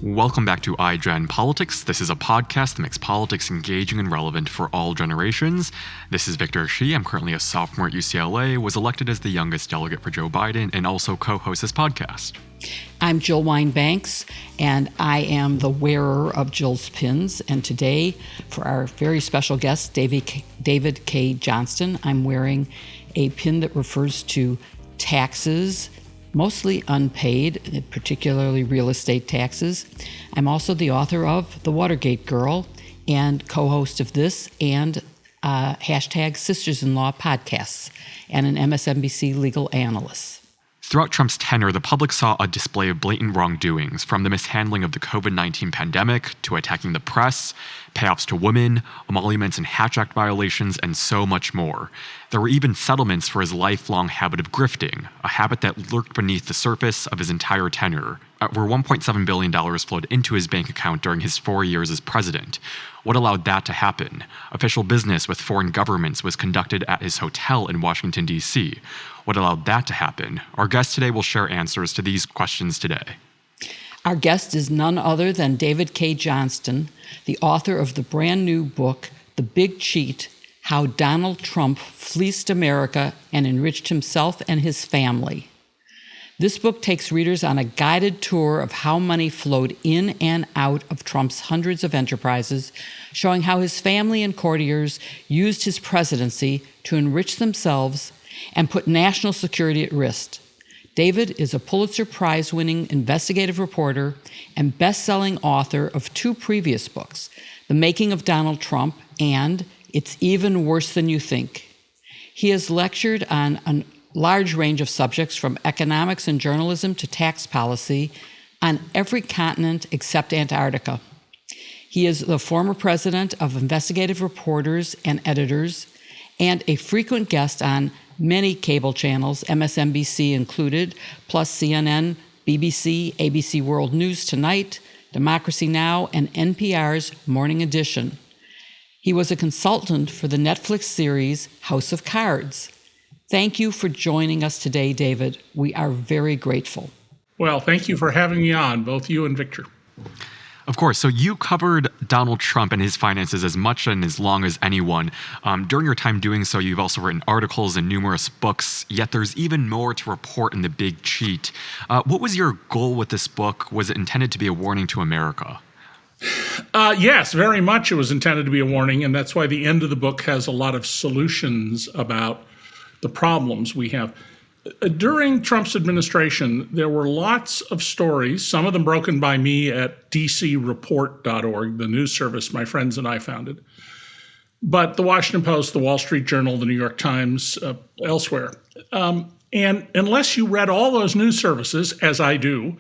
Welcome back to iGen Politics. This is a podcast that makes politics engaging and relevant for all generations. This is Victor Shi. I'm currently a sophomore at UCLA, was elected as the youngest delegate for Joe Biden, and also co-host this podcast. I'm Jill Wine-Banks, and I am the wearer of Jill's pins. And today, for our very special guest, David Cay Johnston, I'm wearing a pin that refers to taxes, mostly unpaid, particularly real estate taxes. I'm also the author of The Watergate Girl and co-host of this and hashtag Sisters-in-Law podcasts and an MSNBC legal analyst. Throughout Trump's tenure, the public saw a display of blatant wrongdoings, from the mishandling of the COVID-19 pandemic to attacking the press, payoffs to women, emoluments and Hatch Act violations, and so much more. There were even settlements for his lifelong habit of grifting, a habit that lurked beneath the surface of his entire tenure, where $1.7 billion flowed into his bank account during his 4 years as president. What allowed that to happen? Official business with foreign governments was conducted at his hotel in Washington, D.C. What allowed that to happen? Our guest today will share answers to these questions today. Our guest is none other than David Cay Johnston, the author of the brand new book, The Big Cheat: How Donald Trump Fleeced America and Enriched Himself and His Family. This book takes readers on a guided tour of how money flowed in and out of Trump's hundreds of enterprises, showing how his family and courtiers used his presidency to enrich themselves and put national security at risk. David is a Pulitzer Prize-winning investigative reporter and best-selling author of two previous books, The Making of Donald Trump and It's Even Worse Than You Think. He has lectured on a large range of subjects from economics and journalism to tax policy on every continent except Antarctica. He is the former president of Investigative Reporters and Editors and a frequent guest on many cable channels, MSNBC included, plus CNN, BBC, ABC World News Tonight, Democracy Now!, and NPR's Morning Edition. He was a consultant for the Netflix series House of Cards. Thank you for joining us today, David. We are very grateful. Well, thank you for having me on, both you and Victor. Of course. So you covered Donald Trump and his finances as much and as long as anyone. During your time doing so, you've also written articles and numerous books, yet there's even more to report in The Big Cheat. What was your goal with this book? Was it intended to be a warning to America? Yes, very much it was intended to be a warning, and that's why the end of the book has a lot of solutions about the problems we have. During Trump's administration, there were lots of stories, some of them broken by me at dcreport.org, the news service my friends and I founded, but the Washington Post, the Wall Street Journal, the New York Times, elsewhere. And unless you read all those news services, as I do,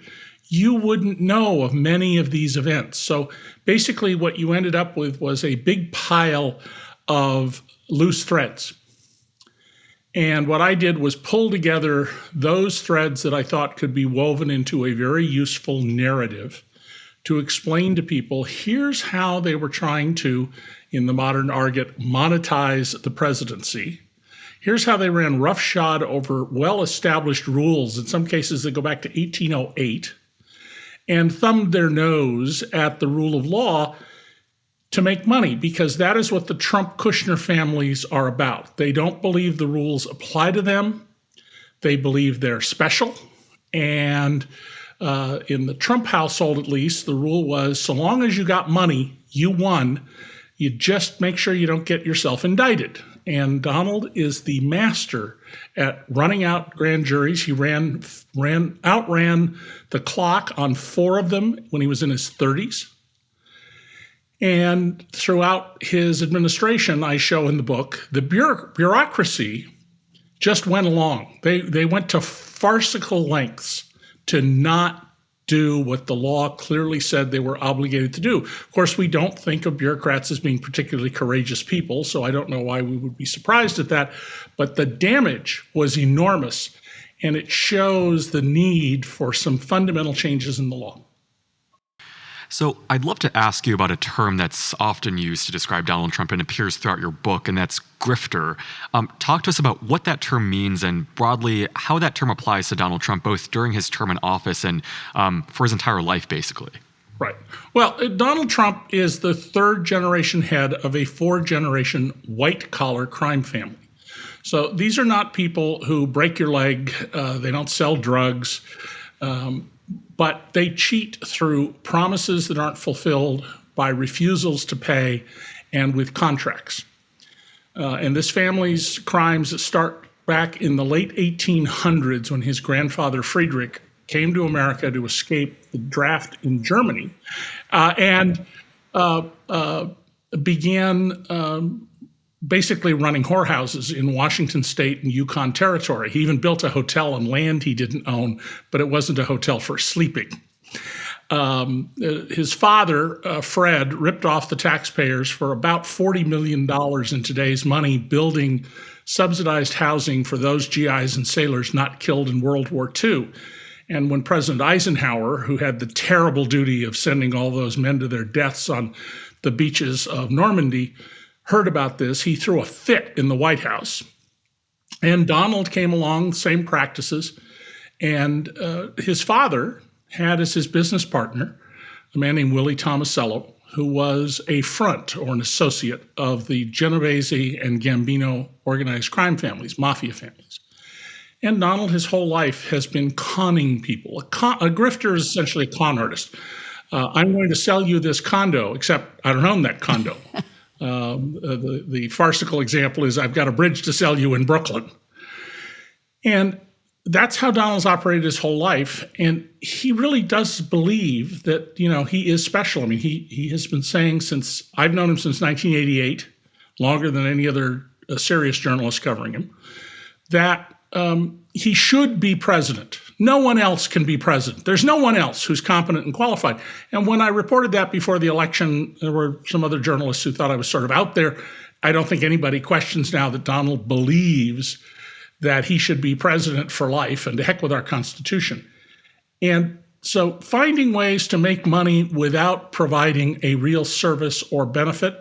you wouldn't know of many of these events. So basically what you ended up with was a big pile of loose threads. And what I did was pull together those threads that I thought could be woven into a very useful narrative to explain to people, here's how they were trying to, in the modern argot, monetize the presidency. Here's how they ran roughshod over well-established rules, in some cases that go back to 1808, and thumbed their nose at the rule of law to make money, because that is what the Trump-Kushner families are about. They don't believe the rules apply to them. They believe they're special. And in the Trump household, at least, the rule was, so long as you got money, you won. You just make sure you don't get yourself indicted. And Donald is the master at running out grand juries. He outran the clock on 4 of them when he was in his 30s. And throughout his administration, I show in the book, the bureaucracy just went along. They went to farcical lengths to not do what the law clearly said they were obligated to do. Of course, we don't think of bureaucrats as being particularly courageous people, so I don't know why we would be surprised at that. But the damage was enormous, and it shows the need for some fundamental changes in the law. So I'd love to ask you about a term that's often used to describe Donald Trump and appears throughout your book, and that's grifter. Talk to us about what that term means and broadly how that term applies to Donald Trump, both during his term in office and for his entire life, basically. Right. Well, Donald Trump is the third generation head of a 4-generation white-collar crime family. So these are not people who break your leg, they don't sell drugs, but they cheat through promises that aren't fulfilled, by refusals to pay, and with contracts. And this family's crimes start back in the late 1800s when his grandfather Friedrich came to America to escape the draft in Germany and began basically running whorehouses in Washington State and Yukon Territory. He even built a hotel on land he didn't own, but it wasn't a hotel for sleeping. His father, Fred, ripped off the taxpayers for about $40 million in today's money, building subsidized housing for those GIs and sailors not killed in World War II. And when President Eisenhower, who had the terrible duty of sending all those men to their deaths on the beaches of Normandy, heard about this, he threw a fit in the White House. And Donald came along, same practices. And his father had as his business partner a man named Willie Tomasello, who was a front or an associate of the Genovese and Gambino organized crime families, mafia families. And Donald, his whole life, has been conning people. A grifter is essentially a con artist. I'm going to sell you this condo, except I don't own that condo. The farcical example is I've got a bridge to sell you in Brooklyn. And that's how Donald's operated his whole life. And he really does believe that, he is special. I mean, he has been saying I've known him since 1988, longer than any other serious journalist covering him, that he should be president. No one else can be president. There's no one else who's competent and qualified. And when I reported that before the election, there were some other journalists who thought I was sort of out there. I don't think anybody questions now that Donald believes that he should be president for life, and to heck with our Constitution. And so finding ways to make money without providing a real service or benefit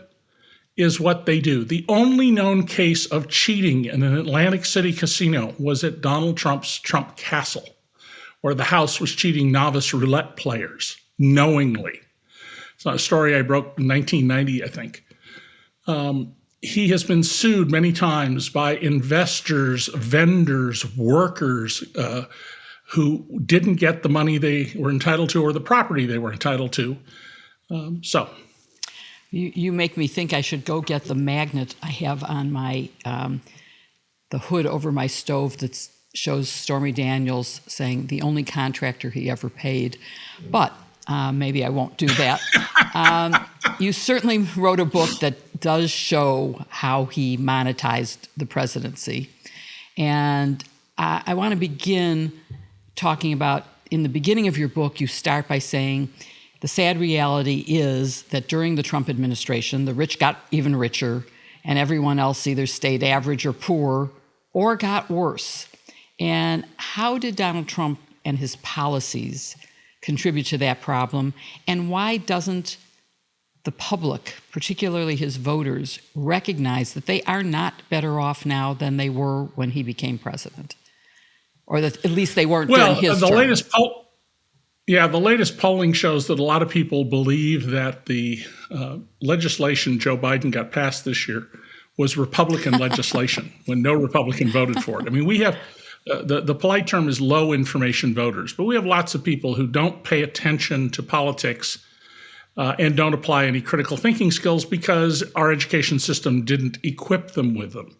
is what they do. The only known case of cheating in an Atlantic City casino was at Donald Trump's Trump Castle, where the house was cheating novice roulette players knowingly. It's not a story I broke in 1990, I think. He has been sued many times by investors, vendors, workers who didn't get the money they were entitled to or the property they were entitled to. You make me think I should go get the magnet I have on my the hood over my stove that shows Stormy Daniels saying the only contractor he ever paid. But maybe I won't do that. You certainly wrote a book that does show how he monetized the presidency. And I want to begin talking about, in the beginning of your book, you start by saying, the sad reality is that during the Trump administration, the rich got even richer, and everyone else either stayed average or poor or got worse. And how did Donald Trump and his policies contribute to that problem? And why doesn't the public, particularly his voters, recognize that they are not better off now than they were when he became president? Or that at least they weren't during his term. The latest polling shows that a lot of people believe that the legislation Joe Biden got passed this year was Republican legislation when no Republican voted for it. I mean, we have the polite term is low information voters, but we have lots of people who don't pay attention to politics and don't apply any critical thinking skills because our education system didn't equip them with them.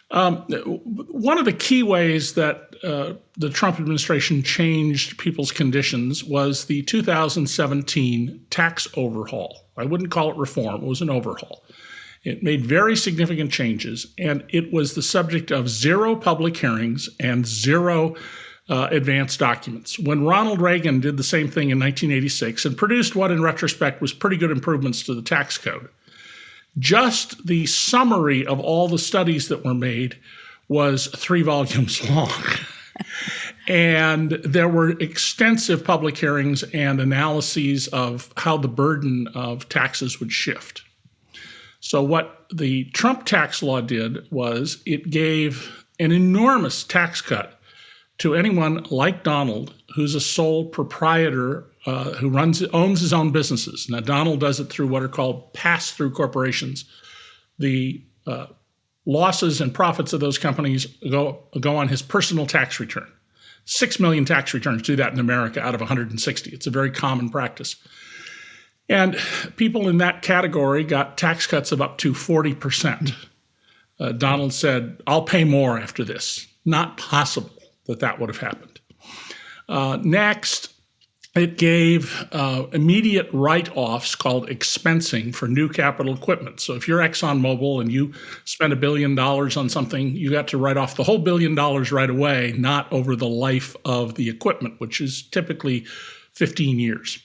One of the key ways that the Trump administration changed people's conditions was the 2017 tax overhaul. I wouldn't call it reform, it was an overhaul. It made very significant changes, and it was the subject of 0 public hearings and 0 advanced documents. When Ronald Reagan did the same thing in 1986 and produced what in retrospect was pretty good improvements to the tax code, just the summary of all the studies that were made was 3 volumes long. And there were extensive public hearings and analyses of how the burden of taxes would shift. So what the Trump tax law did was it gave an enormous tax cut to anyone like Donald who's a sole proprietor who owns his own businesses. Now, Donald does it through what are called pass-through corporations. The losses and profits of those companies go on his personal tax return. 6 million tax returns do that in America out of 160. It's a very common practice. And people in that category got tax cuts of up to 40%. Donald said, I'll pay more after this. Not possible that would have happened. Next, it gave immediate write-offs called expensing for new capital equipment. So if you're ExxonMobil and you spend $1 billion on something, you got to write off the whole $1 billion right away, not over the life of the equipment, which is typically 15 years.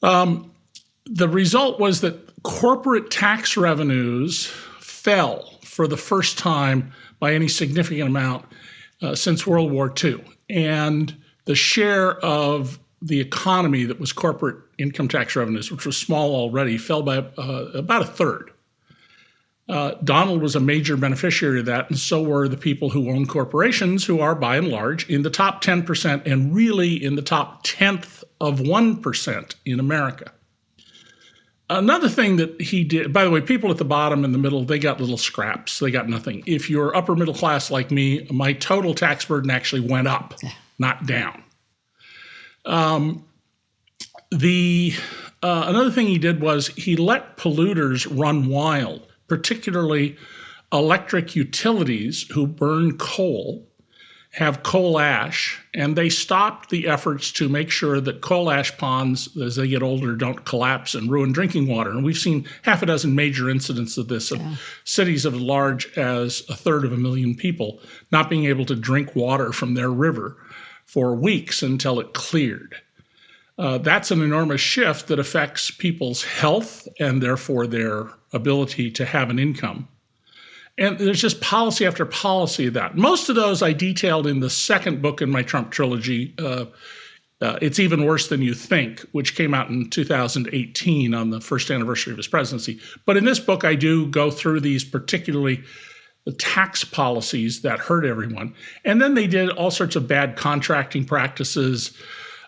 The result was that corporate tax revenues fell for the first time by any significant amount since World War II. And the share of the economy that was corporate income tax revenues, which was small already, fell by about a third. Donald was a major beneficiary of that, and so were the people who own corporations, who are, by and large, in the top 10% and really in the top 10th of 1% in America. Another thing that he did, by the way, people at the bottom and the middle, they got little scraps. They got nothing. If you're upper middle class like me, my total tax burden actually went up, not down. Another thing he did was he let polluters run wild, particularly electric utilities who burn coal, have coal ash, and they stopped the efforts to make sure that coal ash ponds, as they get older, don't collapse and ruin drinking water. And we've seen half a dozen major incidents of this, of cities as large as 250,000 people not being able to drink water from their river for weeks until it cleared. That's an enormous shift that affects people's health and therefore their ability to have an income. And there's just policy after policy of that. Most of those I detailed in the second book in my Trump trilogy, It's Even Worse Than You Think, which came out in 2018 on the first anniversary of his presidency. But in this book, I do go through these, particularly the tax policies that hurt everyone. And then they did all sorts of bad contracting practices.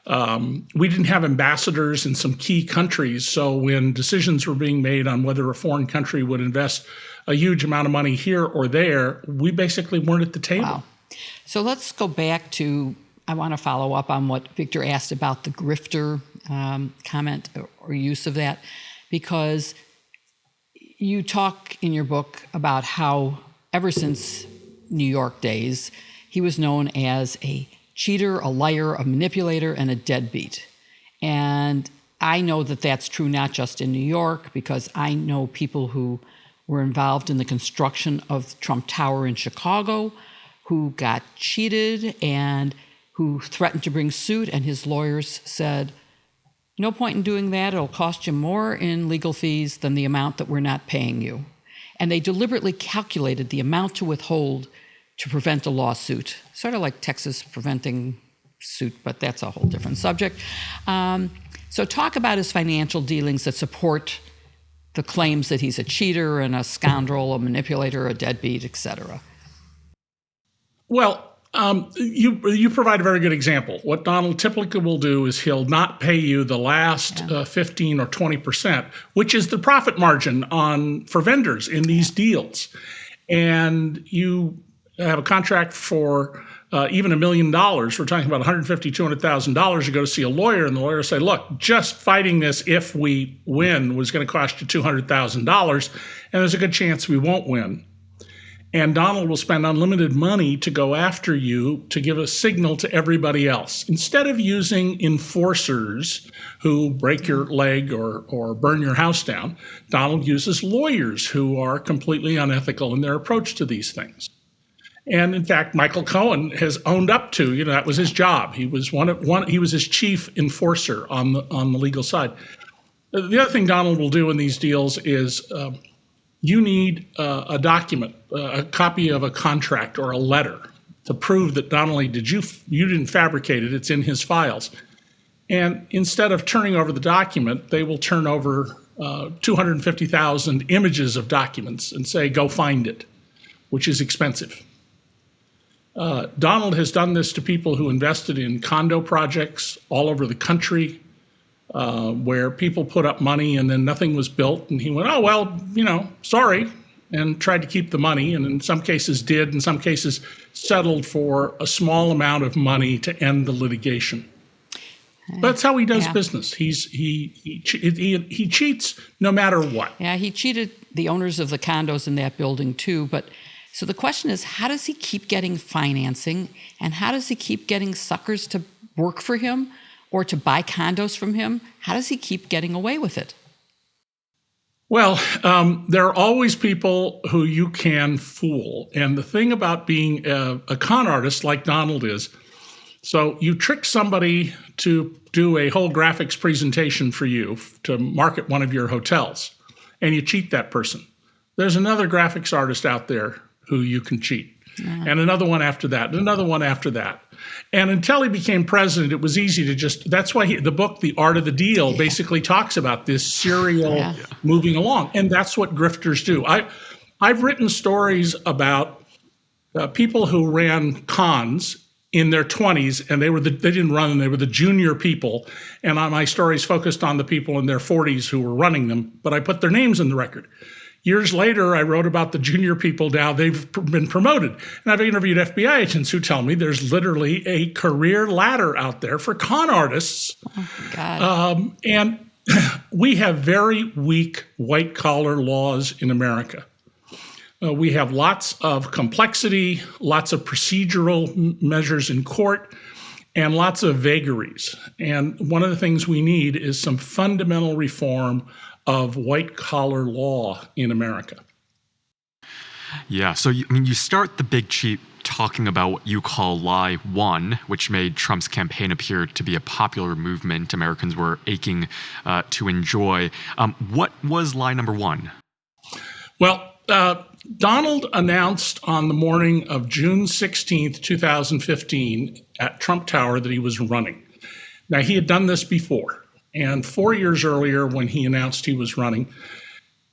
We didn't have ambassadors in some key countries, so when decisions were being made on whether a foreign country would invest a huge amount of money here or there, we basically weren't at the table. Wow. So let's go back to, I want to follow up on what Victor asked about the grifter comment or use of that, because you talk in your book about how ever since New York days, he was known as a cheater, a liar, a manipulator, and a deadbeat. And I know that that's true not just in New York, because I know people who were involved in the construction of Trump Tower in Chicago who got cheated and who threatened to bring suit, and his lawyers said, no point in doing that. It'll cost you more in legal fees than the amount that we're not paying you. And they deliberately calculated the amount to withhold to prevent a lawsuit, sort of like Texas preventing suit, but that's a whole different subject. So talk about his financial dealings that support the claims that he's a cheater and a scoundrel, a manipulator, a deadbeat, etc. Well, you provide a very good example. What Donald typically will do is he'll not pay you the last 15 or 20%, which is the profit margin for vendors in these deals. And you have a contract for even $1 million. We're talking about $150,000, $200,000. You go to see a lawyer, and the lawyer will say, look, just fighting this if we win was going to cost you $200,000, and there's a good chance we won't win. And Donald will spend unlimited money to go after you to give a signal to everybody else. Instead of using enforcers who break your leg or burn your house down, Donald uses lawyers who are completely unethical in their approach to these things. And in fact, Michael Cohen has owned up to, that was his job. He was he was his chief enforcer on the legal side. The other thing Donald will do in these deals is you need a document, a copy of a contract or a letter to prove that not only did you didn't fabricate it, it's in his files. And instead of turning over the document, they will turn over 250,000 images of documents and say, go find it, which is expensive. Donald has done this to people who invested in condo projects all over the country, where people put up money and then nothing was built. And he went, oh, well, sorry, and tried to keep the money. And in some cases did, in some cases settled for a small amount of money to end the litigation. That's how he does business. He cheats no matter what. Yeah, he cheated the owners of the condos in that building too. But so the question is, how does he keep getting financing, and how does he keep getting suckers to work for him or to buy condos from him? How does he keep getting away with it? Well, there are always people who you can fool. And the thing about being a con artist like Donald is, so you trick somebody to do a whole graphics presentation for you to market one of your hotels, and you cheat that person. There's another graphics artist out there who you can cheat, and another one after that, and another one after that. And until he became president, it was easy to just, that's why the book, The Art of the Deal, basically talks about this serial moving along. And that's what grifters do. I've written stories about people who ran cons in their 20s, and they didn't run them, they were the junior people. And my stories focused on the people in their 40s who were running them, but I put their names in the record. Years later, I wrote about the junior people. Now they've been promoted. And I've interviewed FBI agents who tell me there's literally a career ladder out there for con artists. Oh, God. And we have very weak white-collar laws in America. We have lots of complexity, lots of procedural measures in court, and lots of vagaries. And one of the things we need is some fundamental reform of white-collar law in America. Yeah, so you start the big cheat talking about what you call Lie 1, which made Trump's campaign appear to be a popular movement Americans were aching to enjoy. What was lie number 1? Well, Donald announced on the morning of June 16th, 2015 at Trump Tower that he was running. Now, he had done this before. And 4 years earlier, when he announced he was running,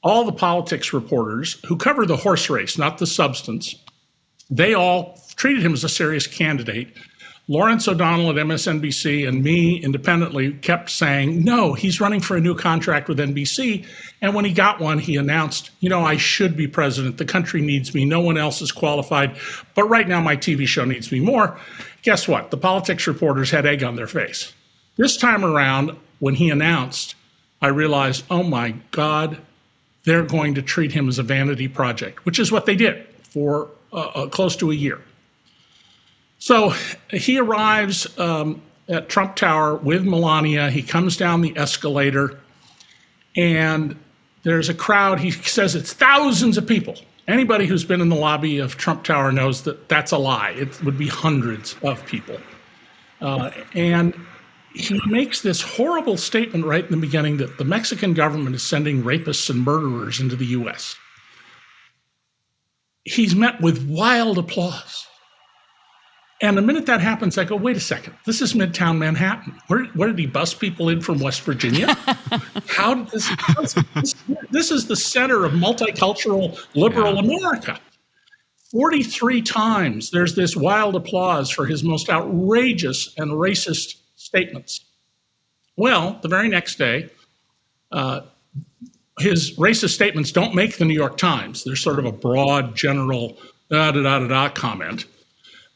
all the politics reporters who cover the horse race, not the substance, they all treated him as a serious candidate. Lawrence O'Donnell at MSNBC and me independently kept saying, no, he's running for a new contract with NBC. And when he got one, he announced, I should be president. The country needs me. No one else is qualified. But right now, my TV show needs me more. Guess what? The politics reporters had egg on their face. This time around, when he announced, I realized, oh my God, they're going to treat him as a vanity project, which is what they did for close to a year. So he arrives at Trump Tower with Melania. He comes down the escalator, and there's a crowd. He says it's thousands of people. Anybody who's been in the lobby of Trump Tower knows that that's a lie. It would be hundreds of people. And he makes this horrible statement right in the beginning that the Mexican government is sending rapists and murderers into the U.S. He's met with wild applause. And the minute that happens, I go, wait a second, this is Midtown Manhattan. Where did he bust people in from West Virginia? How did this is the center of multicultural liberal America. 43 times there's this wild applause for his most outrageous and racist statements. Well, the very next day, his racist statements don't make the New York Times. They're sort of a broad, general comment.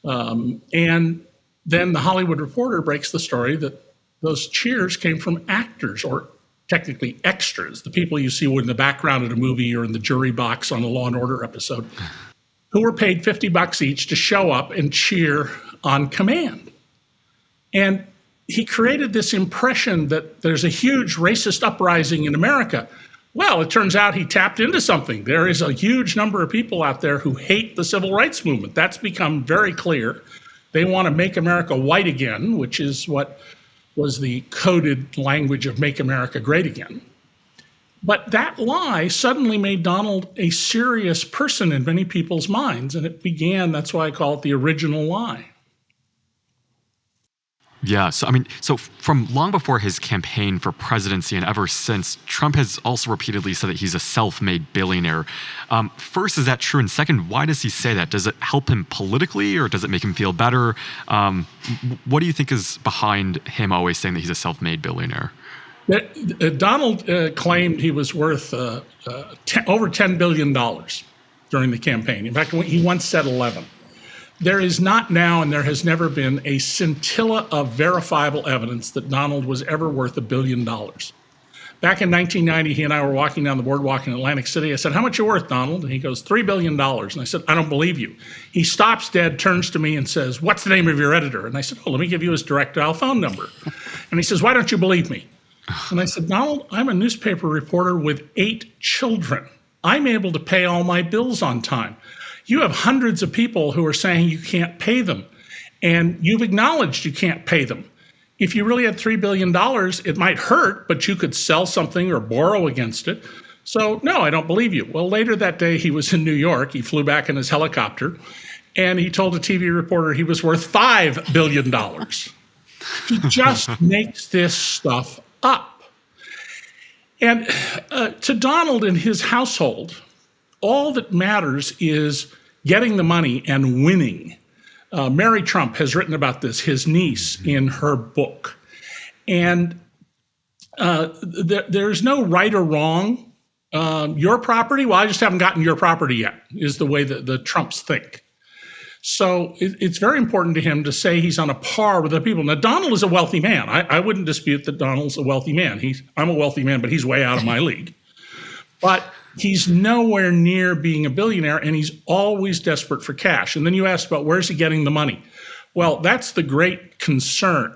And then the Hollywood Reporter breaks the story that those cheers came from actors, or technically extras, the people you see in the background of a movie or in the jury box on a Law and Order episode, who were paid $50 each to show up and cheer on command. And he created this impression that there's a huge racist uprising in America. Well, it turns out he tapped into something. There is a huge number of people out there who hate the civil rights movement. That's become very clear. They want to make America white again, which is what was the coded language of Make America Great Again. But that lie suddenly made Donald a serious person in many people's minds, and it began, that's why I call it the original lie. Yeah. So from long before his campaign for presidency and ever since, Trump has also repeatedly said that he's a self-made billionaire. First, is that true? And second, why does he say that? Does it help him politically, or does it make him feel better? What do you think is behind him always saying that he's a self-made billionaire? Donald claimed he was worth over $10 billion during the campaign. In fact, he once said 11. There is not now, and there has never been, a scintilla of verifiable evidence that Donald was ever worth $1 billion. Back in 1990, he and I were walking down the boardwalk in Atlantic City. I said, "How much you worth, Donald?" And he goes, $3 billion. And I said, "I don't believe you." He stops dead, turns to me and says, "What's the name of your editor?" And I said, "Oh, let me give you his direct dial phone number." And he says, "Why don't you believe me?" And I said, "Donald, I'm a newspaper reporter with 8 children. I'm able to pay all my bills on time. You have hundreds of people who are saying you can't pay them, and you've acknowledged you can't pay them. If you really had $3 billion, it might hurt, but you could sell something or borrow against it. So, no, I don't believe you." Well, later that day, he was in New York. He flew back in his helicopter, and he told a TV reporter he was worth $5 billion. He just makes this stuff up. And to Donald and his household, all that matters is getting the money and winning. Mary Trump has written about this, his niece, in her book. And there's no right or wrong. Your property, well, I just haven't gotten your property yet, is the way that the Trumps think. So it's very important to him to say he's on a par with the people. Now, Donald is a wealthy man. I wouldn't dispute that Donald's a wealthy man. I'm a wealthy man, but he's way out of my league. But he's nowhere near being a billionaire, and he's always desperate for cash. And then you asked about where's he getting the money? Well, that's the great concern.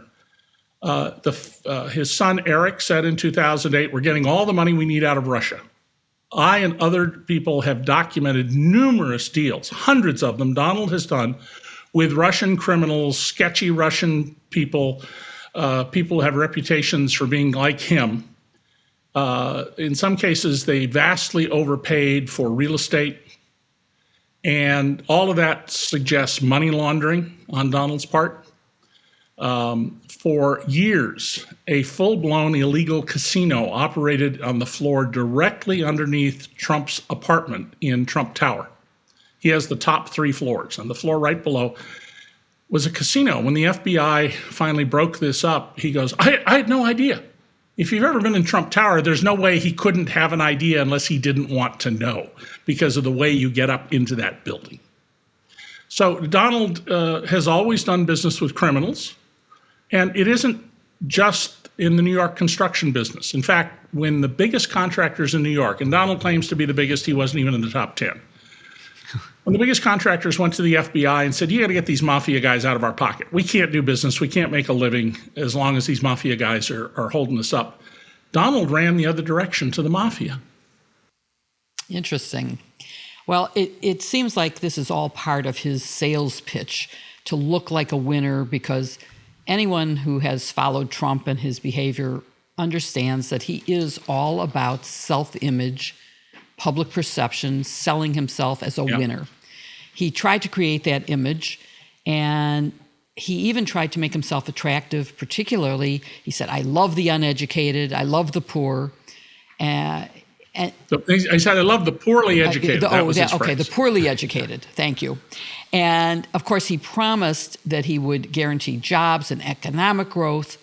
His son, Eric, said in 2008, "We're getting all the money we need out of Russia." I and other people have documented numerous deals, hundreds of them Donald has done, with Russian criminals, sketchy Russian people, people who have reputations for being like him. In some cases, they vastly overpaid for real estate. And all of that suggests money laundering on Donald's part. For years, a full-blown illegal casino operated on the floor directly underneath Trump's apartment in Trump Tower. He has the top 3 floors, and the floor right below was a casino. When the FBI finally broke this up, he goes, I had no idea. If you've ever been in Trump Tower, there's no way he couldn't have an idea unless he didn't want to know, because of the way you get up into that building. So Donald has always done business with criminals, and it isn't just in the New York construction business. In fact, when the biggest contractors in New York, and Donald claims to be the biggest, he wasn't even in the top 10. When the biggest contractors went to the FBI and said, "You got to get these mafia guys out of our pocket. We can't do business. We can't make a living as long as these mafia guys are holding us up," Donald ran the other direction to the mafia. Interesting. Well, it seems like this is all part of his sales pitch to look like a winner, because anyone who has followed Trump and his behavior understands that he is all about self-image, public perception, selling himself as a winner. He tried to create that image, and he even tried to make himself attractive. Particularly, he said, "I love the uneducated, I love the poor." I said, "I love the poorly educated." The poorly educated. Thank you. And of course, he promised that he would guarantee jobs and economic growth,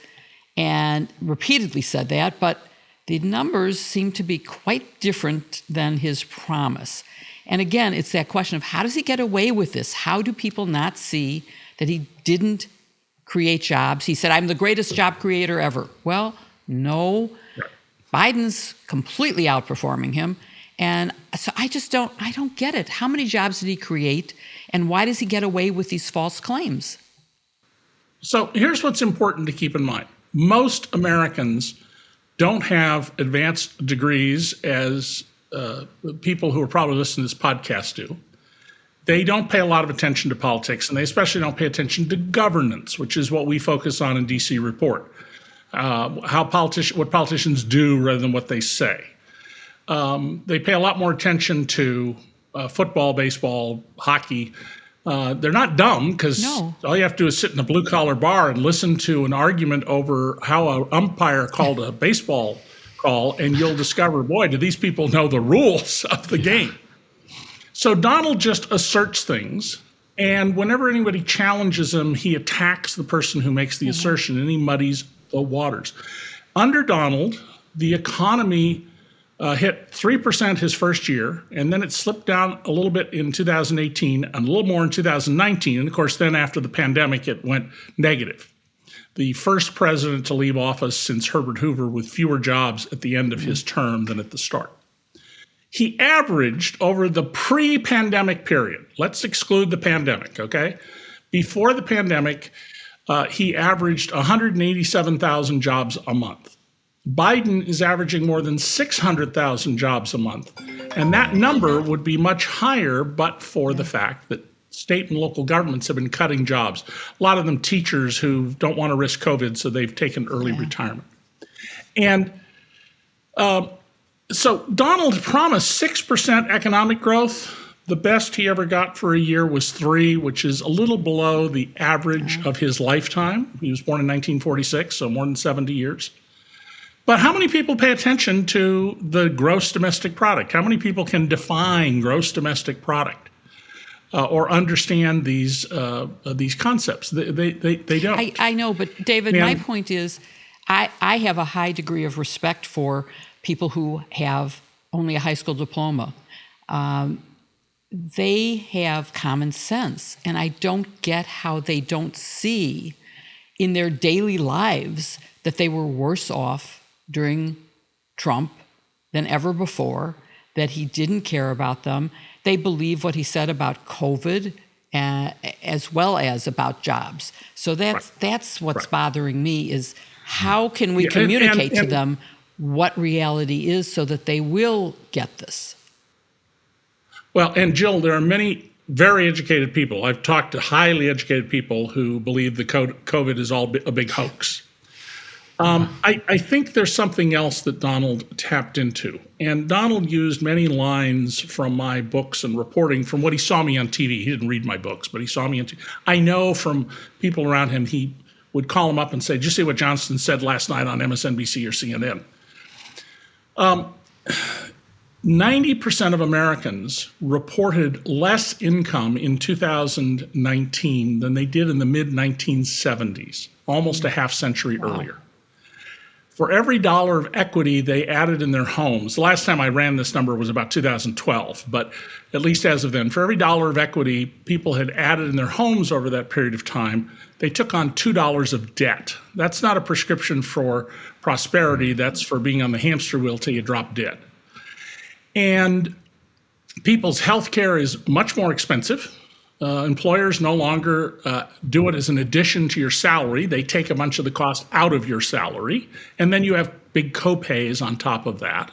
and repeatedly said that, but the numbers seem to be quite different than his promise. And again, it's that question of, how does he get away with this? How do people not see that he didn't create jobs? He said, "I'm the greatest job creator ever." Well, no. Biden's completely outperforming him. And so I don't get it. How many jobs did he create? And why does he get away with these false claims? So here's what's important to keep in mind. Most Americans don't have advanced degrees, as people who are probably listening to this podcast do. They don't pay a lot of attention to politics, and they especially don't pay attention to governance, which is what we focus on in DC Report. What politicians do rather than what they say. They pay a lot more attention to football, baseball, hockey, They're not dumb, because all you have to do is sit in a blue-collar bar and listen to an argument over how an umpire called a baseball call, and you'll discover, boy, do these people know the rules of the game. So Donald just asserts things, and whenever anybody challenges him, he attacks the person who makes the assertion, and he muddies the waters. Under Donald, the economy hit 3% his first year, and then it slipped down a little bit in 2018 and a little more in 2019. And of course, then after the pandemic, it went negative. The first president to leave office since Herbert Hoover with fewer jobs at the end of his term than at the start. He averaged over the pre-pandemic period, let's exclude the pandemic, okay? Before the pandemic, he averaged 187,000 jobs a month. Biden is averaging more than 600,000 jobs a month. And that number would be much higher, but for the fact that state and local governments have been cutting jobs. A lot of them teachers who don't want to risk COVID, so they've taken early retirement. And so Donald promised 6% economic growth. The best he ever got for a year was 3%, which is a little below the average of his lifetime. He was born in 1946, so more than 70 years. But how many people pay attention to the gross domestic product? How many people can define gross domestic product or understand these concepts? They don't. I know, but David, my point is, I have a high degree of respect for people who have only a high school diploma. They have common sense, and I don't get how they don't see in their daily lives that they were worse off during Trump than ever before, that he didn't care about them. They believe what he said about COVID as well as about jobs. So that's what's bothering me, is how can we communicate to them what reality is so that they will get this? Well, and Jill, there are many very educated people. I've talked to highly educated people who believe the COVID is all a big hoax. I think there's something else that Donald tapped into. And Donald used many lines from my books and reporting from what he saw me on TV. He didn't read my books, but he saw me on TV. I know from people around him, he would call him up and say, "Did you see what Johnston said last night on MSNBC or CNN?" 90% of Americans reported less income in 2019 than they did in the mid-1970s, almost a half century earlier. For every dollar of equity they added in their homes, the last time I ran this number was about 2012, but at least as of then, for every dollar of equity people had added in their homes over that period of time, they took on $2 of debt. That's not a prescription for prosperity, that's for being on the hamster wheel till you drop dead. And people's health care is much more expensive. Employers no longer do it as an addition to your salary. They take a bunch of the cost out of your salary, and then you have big copays on top of that.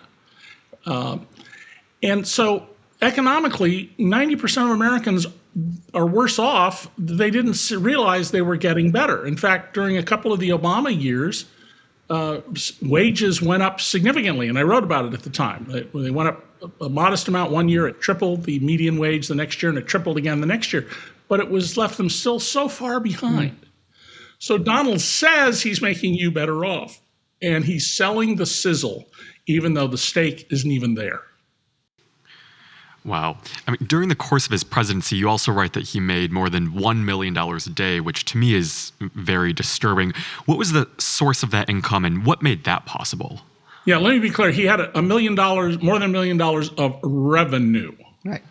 And so economically, 90% of Americans are worse off. They didn't realize they were getting better. In fact, during a couple of the Obama years, wages went up significantly, and I wrote about it at the time. They went up a modest amount one year, it tripled the median wage the next year, and it tripled again the next year. But it was left them still so far behind. So Donald says he's making you better off, and he's selling the sizzle, even though the steak isn't even there. Wow. I mean, during the course of his presidency, you also write that he made more than $1 million a day, which to me is very disturbing. What was the source of that income, and what made that possible? Yeah, let me be clear. He had $1 million, more than $1 million of revenue. Right.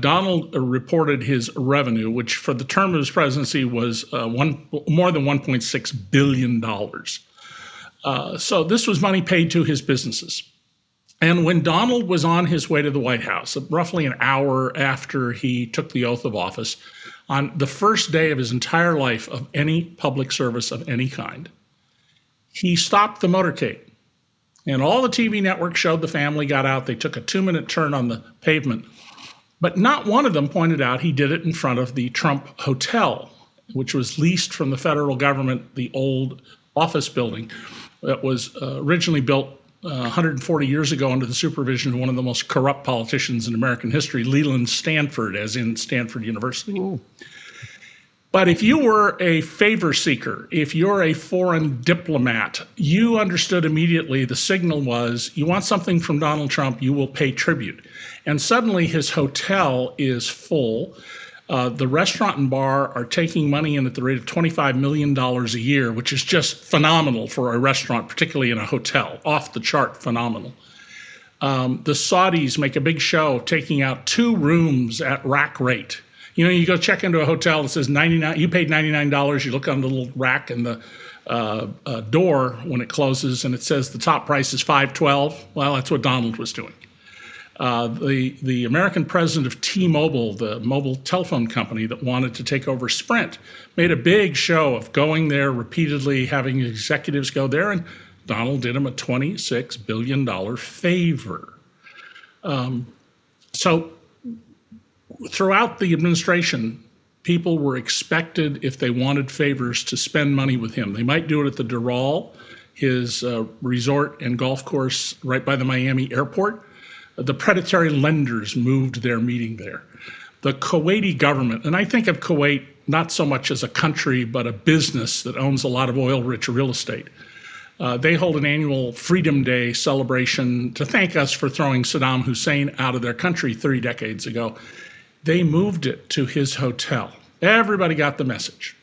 Donald reported his revenue, which for the term of his presidency was more than $1.6 billion. So this was money paid to his businesses. And when Donald was on his way to the White House, roughly an hour after he took the oath of office, on the first day of his entire life of any public service of any kind, he stopped the motorcade. And all the TV networks showed the family got out. They took a 2-minute turn on the pavement. But not one of them pointed out he did it in front of the Trump Hotel, which was leased from the federal government, the old office building that was originally built 140 years ago under the supervision of one of the most corrupt politicians in American history, Leland Stanford, as in Stanford University. Ooh. But if you were a favor seeker, if you're a foreign diplomat, you understood immediately the signal was, you want something from Donald Trump, you will pay tribute. And suddenly his hotel is full. The restaurant and bar are taking money in at the rate of $25 million a year, which is just phenomenal for a restaurant, particularly in a hotel, off the chart phenomenal. The Saudis make a big show taking out 2 rooms at rack rate. You know, you go check into a hotel, it says $99, you paid $99, you look on the little rack in the door when it closes and it says the top price is $512. Well, that's what Donald was doing. The American president of T-Mobile, the mobile telephone company that wanted to take over Sprint, made a big show of going there repeatedly, having executives go there, and Donald did him a $26 billion favor. So throughout the administration, people were expected, if they wanted favors, to spend money with him. They might do it at the Doral, his resort and golf course right by the Miami airport. The predatory lenders moved their meeting there. The Kuwaiti government, and I think of Kuwait not so much as a country, but a business that owns a lot of oil-rich real estate. They hold an annual Freedom Day celebration to thank us for throwing Saddam Hussein out of their country 3 decades ago. They moved it to his hotel. Everybody got the message.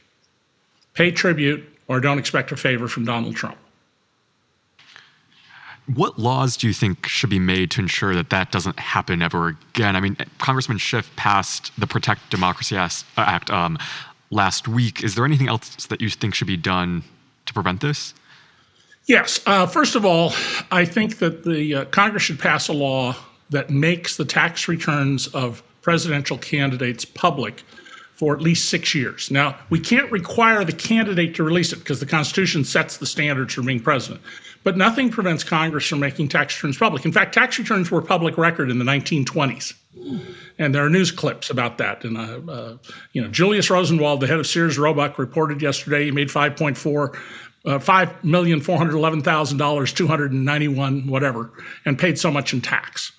Pay tribute or don't expect a favor from Donald Trump. What laws do you think should be made to ensure that that doesn't happen ever again? I mean, Congressman Schiff passed the Protect Democracy Act last week. Is there anything else that you think should be done to prevent this? Yes. First of all, I think that the Congress should pass a law that makes the tax returns of presidential candidates public for at least 6 years. Now, we can't require the candidate to release it because the Constitution sets the standards for being president. But nothing prevents Congress from making tax returns public. In fact, tax returns were public record in the 1920s. And there are news clips about that. And Julius Rosenwald, the head of Sears Roebuck, reported yesterday he made $5,411,000, 291 whatever, and paid so much in tax.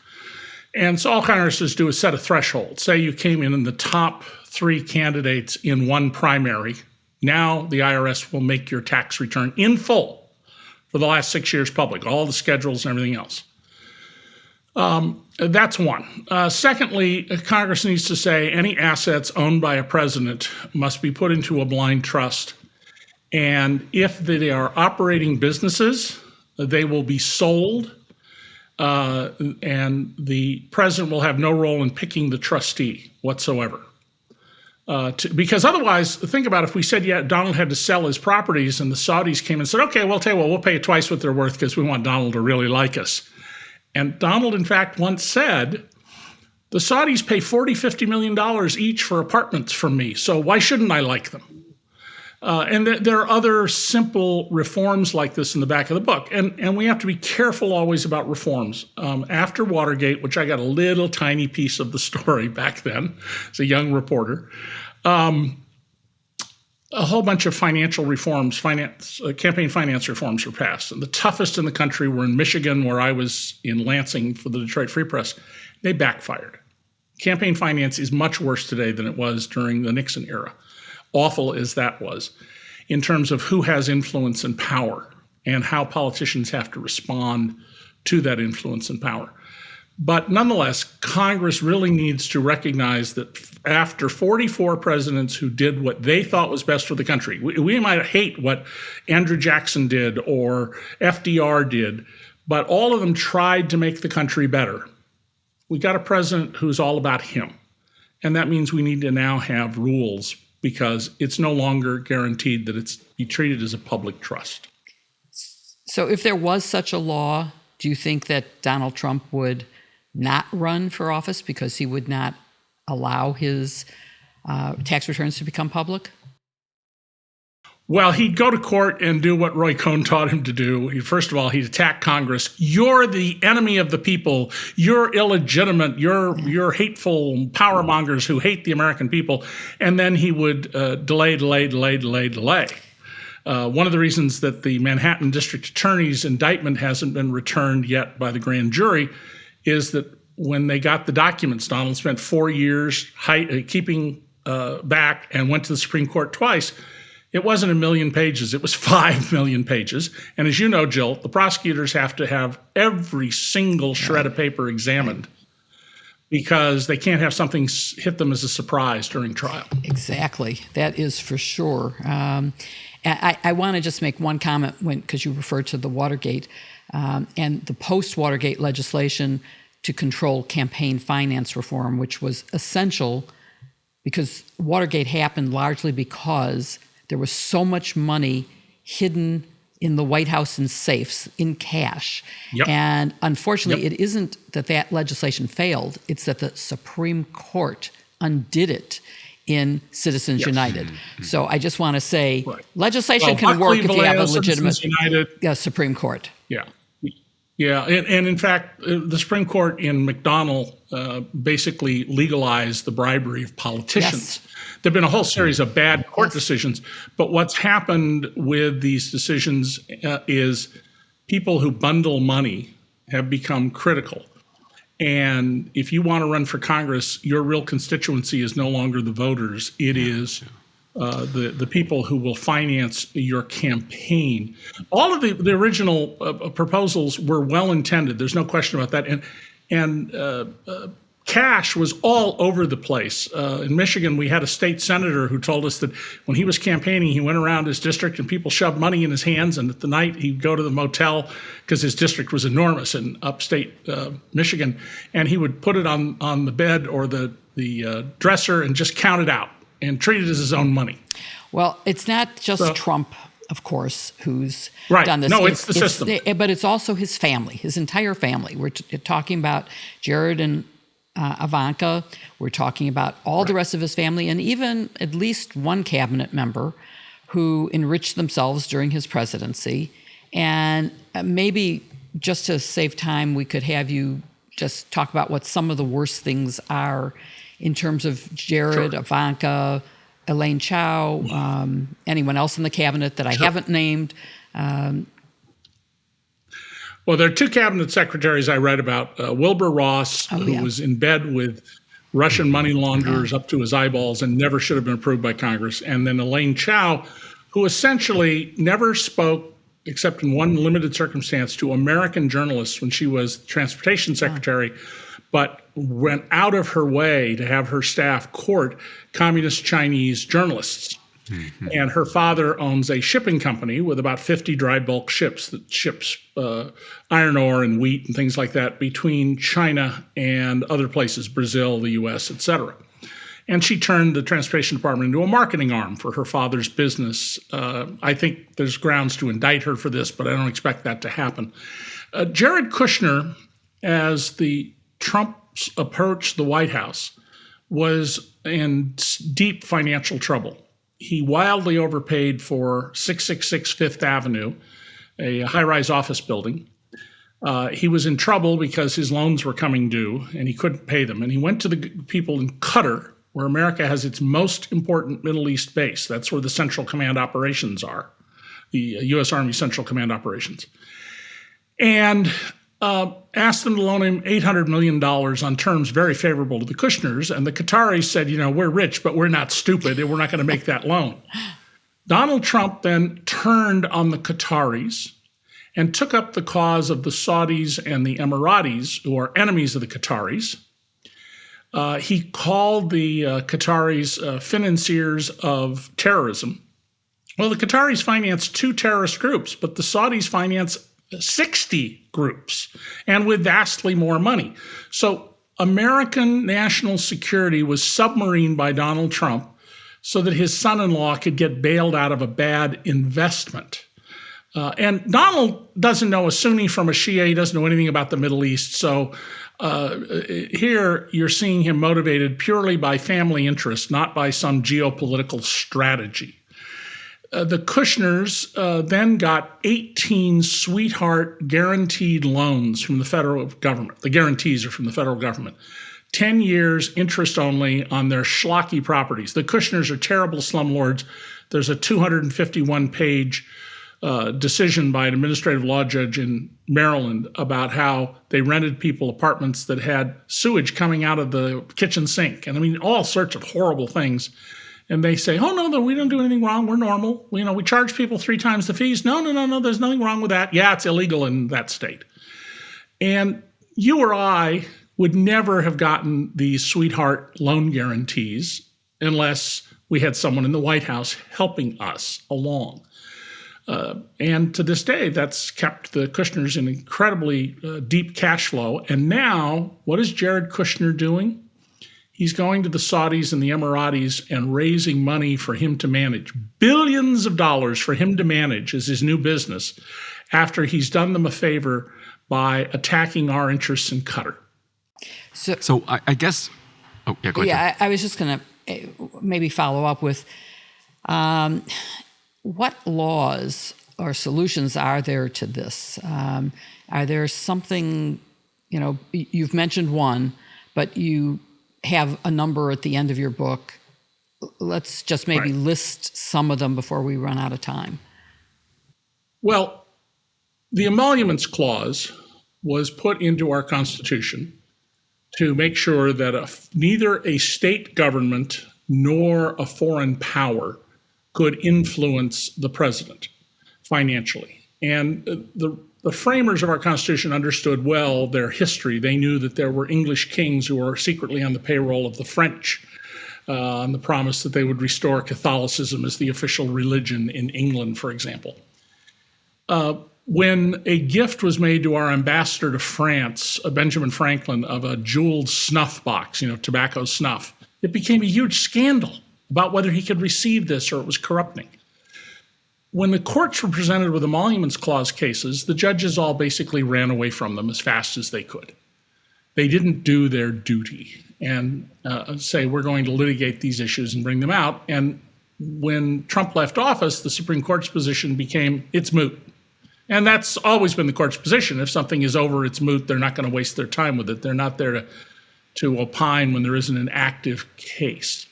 And so all Congress does do is set a threshold. Say you came in the top 3 candidates in one primary. Now the IRS will make your tax return in full for the last 6 years public, all the schedules and everything else. That's one. Secondly, Congress needs to say any assets owned by a president must be put into a blind trust. And if they are operating businesses, they will be sold, and the president will have no role in picking the trustee whatsoever. Because otherwise, think about if we said, yeah, Donald had to sell his properties and the Saudis came and said, okay, well, tell you what, we'll pay you twice what they're worth because we want Donald to really like us. And Donald, in fact, once said, the Saudis pay $40-50 million each for apartments from me, so why shouldn't I like them? And there are other simple reforms like this in the back of the book. And we have to be careful always about reforms. After Watergate, which I got a little tiny piece of the story back then as a young reporter, a whole bunch of financial reforms, campaign finance reforms were passed. And the toughest in the country were in Michigan, where I was in Lansing for the Detroit Free Press. They backfired. Campaign finance is much worse today than it was during the Nixon era. Awful as that was, in terms of who has influence and power and how politicians have to respond to that influence and power. But nonetheless, Congress really needs to recognize that after 44 presidents who did what they thought was best for the country, we might hate what Andrew Jackson did or FDR did, but all of them tried to make the country better. We got a president who's all about him. And that means we need to now have rules because it's no longer guaranteed that it's be treated as a public trust. So if there was such a law, do you think that Donald Trump would not run for office because he would not allow his tax returns to become public? Well, he'd go to court and do what Roy Cohn taught him to do. First of all, he'd attack Congress. You're the enemy of the people. You're illegitimate. You're hateful power mongers who hate the American people. And then he would delay. One of the reasons that the Manhattan District Attorney's indictment hasn't been returned yet by the grand jury is that when they got the documents, Donald spent 4 years keeping back and went to the Supreme Court twice. It wasn't 1 million pages, it was 5 million pages. And as you know, Jill, the prosecutors have to have every single shred of paper examined because they can't have something hit them as a surprise during trial. Exactly. That is for sure. I want to just make one comment because you referred to the Watergate and the post-Watergate legislation to control campaign finance reform, which was essential because Watergate happened largely because there was so much money hidden in the White House in safes, in cash. Yep. And unfortunately, Yep. it isn't that legislation failed, it's that the Supreme Court undid it in Citizens Yes. United. So I just want to say Well, legislation can work Buckley, if you have a Valeo, legitimate Citizens United. Supreme Court. Yeah. Yeah. And in fact, the Supreme Court in McDonnell basically legalized the bribery of politicians. Yes. There have been a whole series of bad court decisions, but what's happened with these decisions is people who bundle money have become critical. And if you want to run for Congress, your real constituency is no longer the voters. It is the people who will finance your campaign. All of the original proposals were well intended. There's no question about that. And cash was all over the place. In Michigan, we had a state senator who told us that when he was campaigning, he went around his district and people shoved money in his hands. And at the night, he'd go to the motel because his district was enormous in upstate Michigan. And he would put it on the bed or the dresser and just count it out and treat it as his own money. Well, it's not just Trump, of course, who's Right. done this. No, it's the system. But it's also his family, his entire family. We're talking about Jared and Ivanka. We're talking about all the rest of his family and even at least one cabinet member who enriched themselves during his presidency. And maybe just to save time, we could have you just talk about what some of the worst things are in terms of Jared, Ivanka, Elaine Chao, anyone else in the cabinet that I haven't named. Well, there are two cabinet secretaries I read about. Wilbur Ross, who was in bed with Russian money launderers up to his eyeballs and never should have been approved by Congress. And then Elaine Chao, who essentially never spoke, except in one limited circumstance, to American journalists when she was transportation secretary, but went out of her way to have her staff court communist Chinese journalists. Mm-hmm. And her father owns a shipping company with about 50 dry bulk ships that ships iron ore and wheat and things like that between China and other places, Brazil, the U.S., et cetera. And she turned the transportation department into a marketing arm for her father's business. I think there's grounds to indict her for this, but I don't expect that to happen. Jared Kushner, as the Trumps approached the White House, was in deep financial trouble. He wildly overpaid for 666 Fifth Avenue, a high-rise office building. He was in trouble because his loans were coming due and he couldn't pay them. And he went to the people in Qatar, where America has its most important Middle East base. That's where the Central Command operations are, the U.S. Army Central Command operations. And asked them to loan him $800 million on terms very favorable to the Kushners. And the Qataris said, we're rich, but we're not stupid, and we're not going to make that loan. Donald Trump then turned on the Qataris and took up the cause of the Saudis and the Emiratis, who are enemies of the Qataris. He called the Qataris financiers of terrorism. Well, the Qataris financed 2 terrorist groups, but the Saudis financed 60 groups, and with vastly more money. So American national security was submarined by Donald Trump so that his son-in-law could get bailed out of a bad investment. And Donald doesn't know a Sunni from a Shia. He doesn't know anything about the Middle East. So here you're seeing him motivated purely by family interest, not by some geopolitical strategy. The Kushners then got 18 sweetheart guaranteed loans from the federal government. The guarantees are from the federal government. 10 years interest only on their schlocky properties. The Kushners are terrible slumlords. There's a 251-page decision by an administrative law judge in Maryland about how they rented people apartments that had sewage coming out of the kitchen sink. And I mean, all sorts of horrible things. And they say, oh, no, we don't do anything wrong. We're normal. We charge people 3 times the fees. No, there's nothing wrong with that. Yeah, it's illegal in that state. And you or I would never have gotten these sweetheart loan guarantees unless we had someone in the White House helping us along. And to this day, that's kept the Kushners in incredibly deep cash flow. And now, what is Jared Kushner doing? He's going to the Saudis and the Emiratis and raising money for him to manage. Billions of dollars for him to manage is his new business after he's done them a favor by attacking our interests in Qatar. So I guess, oh, yeah, go ahead. Yeah, I was just going to maybe follow up with what laws or solutions are there to this? Are there something, you've mentioned one, but you have a number at the end of your book. Let's just maybe list some of them before we run out of time. Well, the Emoluments Clause was put into our Constitution to make sure that neither a state government nor a foreign power could influence the president financially. And the framers of our Constitution understood well their history. They knew that there were English kings who were secretly on the payroll of the French on the promise that they would restore Catholicism as the official religion in England, for example. When a gift was made to our ambassador to France, Benjamin Franklin, of a jeweled snuff box, tobacco snuff, it became a huge scandal about whether he could receive this or it was corrupting. When the courts were presented with Emoluments Clause cases, the judges all basically ran away from them as fast as they could. They didn't do their duty and say, we're going to litigate these issues and bring them out. And when Trump left office, the Supreme Court's position became, it's moot. And that's always been the court's position. If something is over, it's moot. They're not going to waste their time with it. They're not there to opine when there isn't an active case.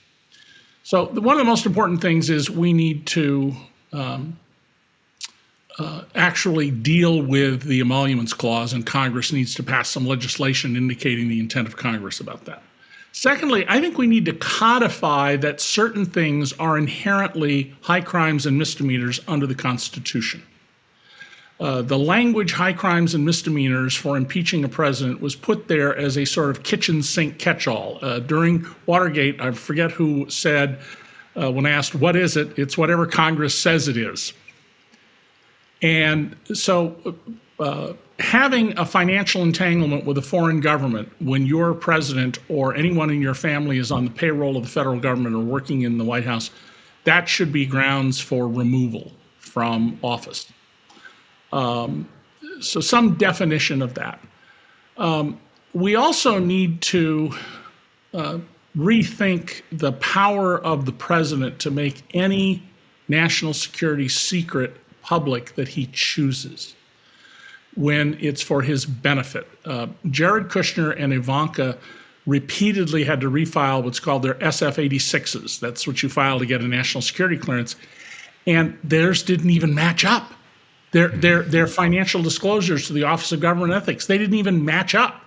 So one of the most important things is we need to actually deal with the Emoluments Clause, and Congress needs to pass some legislation indicating the intent of Congress about that. Secondly, I think we need to codify that certain things are inherently high crimes and misdemeanors under the Constitution. The language high crimes and misdemeanors for impeaching a president was put there as a sort of kitchen sink catch-all. During Watergate, I forget who said, when asked, what is it? It's whatever Congress says it is. And so having a financial entanglement with a foreign government when your president or anyone in your family is on the payroll of the federal government or working in the White House, that should be grounds for removal from office. So some definition of that. We also need to rethink the power of the president to make any national security secret public that he chooses when it's for his benefit. Jared Kushner and Ivanka repeatedly had to refile what's called their SF-86s. That's what you file to get a national security clearance. And theirs didn't even match up. Their financial disclosures to the Office of Government Ethics, they didn't even match up.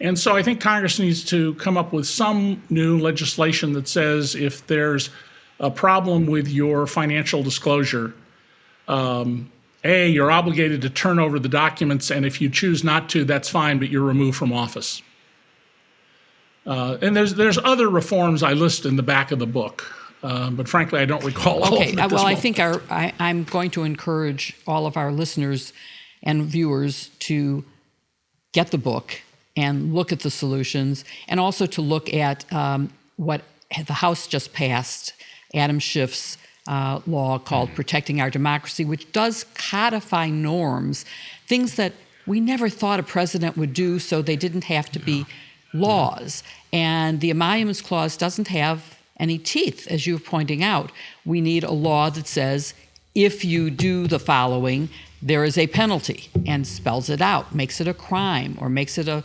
And so I think Congress needs to come up with some new legislation that says if there's a problem with your financial disclosure, you're obligated to turn over the documents, and if you choose not to, that's fine, but you're removed from office. And there's other reforms I list in the back of the book. But frankly, I don't recall all of them. Well, I think I'm going to encourage all of our listeners and viewers to get the book and look at the solutions, and also to look at what the House just passed, Adam Schiff's law called Protecting Our Democracy, which does codify norms, things that we never thought a president would do, so they didn't have to be laws. And the Emoluments Clause doesn't have any teeth, as you're pointing out. We need a law that says, if you do the following, there is a penalty, and spells it out, makes it a crime, or makes it a